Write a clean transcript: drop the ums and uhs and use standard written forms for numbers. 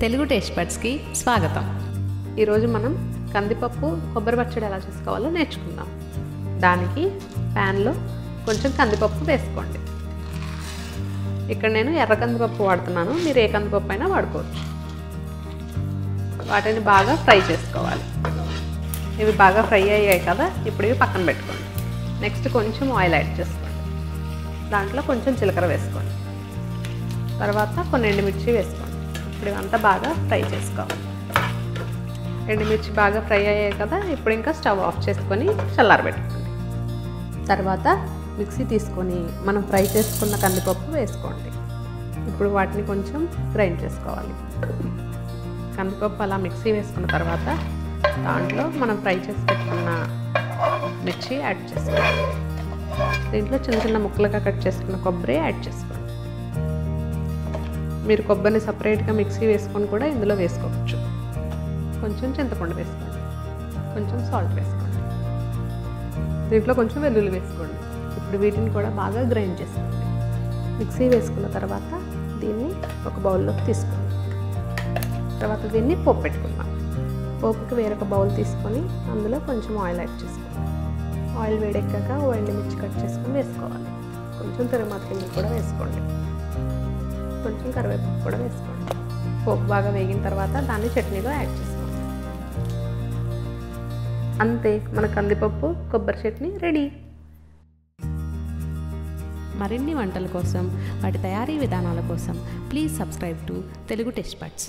Telugu taste బడ్స్కి స్వాగతం. ఈరోజు మనం కందిపప్పు కొబ్బరి పచ్చడి ఎలా చేసుకోవాలో నేర్చుకుందాం. దానికి ప్యాన్లో కొంచెం కందిపప్పు వేసుకోండి. ఇక్కడ నేను ఎర్ర కందిపప్పు వాడుతున్నాను, మీరు ఏ కందిపప్పు అయినా వాడుకోవచ్చు. వాటిని బాగా ఫ్రై చేసుకోవాలి. ఇవి బాగా ఫ్రై అయ్యాయి కదా, ఇప్పుడు ఇవి పక్కన పెట్టుకోండి. నెక్స్ట్ కొంచెం ఆయిల్ యాడ్ చేసుకోండి. దాంట్లో కొంచెం జీలకర్ర వేసుకోండి. తర్వాత కొన్ని ఎండుమిర్చి వేసుకోండి. ఇప్పుడు ఇవంతా బాగా ఫ్రై చేసుకోవాలి. ఎండుమిర్చి బాగా ఫ్రై అయ్యాయి కదా, ఇప్పుడు ఇంకా స్టవ్ ఆఫ్ చేసుకొని చల్లారబెట్టుకోండి. తర్వాత మిక్సీ తీసుకొని మనం ఫ్రై చేసుకున్న కందిపప్పు వేసుకోండి. ఇప్పుడు వాటిని కొంచెం గ్రైండ్ చేసుకోవాలి. కందిపప్పు అలా మిక్సీ వేసుకున్న తర్వాత దాంట్లో మనం ఫ్రై చేసి పెట్టుకున్న మిర్చి యాడ్ చేసుకోవాలి. దీంట్లో చిన్న చిన్న ముక్కలుగా కట్ చేసుకున్న కొబ్బరి యాడ్ చేసుకోండి. మీరు కొబ్బరిని సపరేట్గా మిక్సీ వేసుకొని కూడా ఇందులో వేసుకోవచ్చు. కొంచెం చింతపండు వేసుకోండి, కొంచెం సాల్ట్ వేసుకోండి, దీంట్లో కొంచెం వెల్లుల్లి వేసుకోండి. ఇప్పుడు వీటిని కూడా బాగా గ్రైండ్ చేసుకోండి. మిక్సీ వేసుకున్న తర్వాత దీన్ని ఒక బౌల్లోకి తీసుకోండి. తర్వాత దీన్ని పోపు పెట్టుకుందాం. పోపుకి వేరొక బౌల్ తీసుకొని అందులో కొంచెం ఆయిల్ యాడ్ చేసుకోండి. ఆయిల్ వేడెక్కాక ఎండుమిర్చి కట్ చేసుకొని వేసుకోవాలి. కొంచెం తిరుమల కూడా వేసుకోండి, కొంచెం కరివేపాకు కూడా వేసుకోండి. పోపు బాగా వేగిన తర్వాత దాన్ని చట్నీలో యాడ్ చేసుకోండి. అంతే, మన కందిపప్పు కొబ్బరి చట్నీ రెడీ. మరిన్ని వంటల కోసం, వాటి తయారీ విధానాల కోసం please subscribe to Telugu taste buds.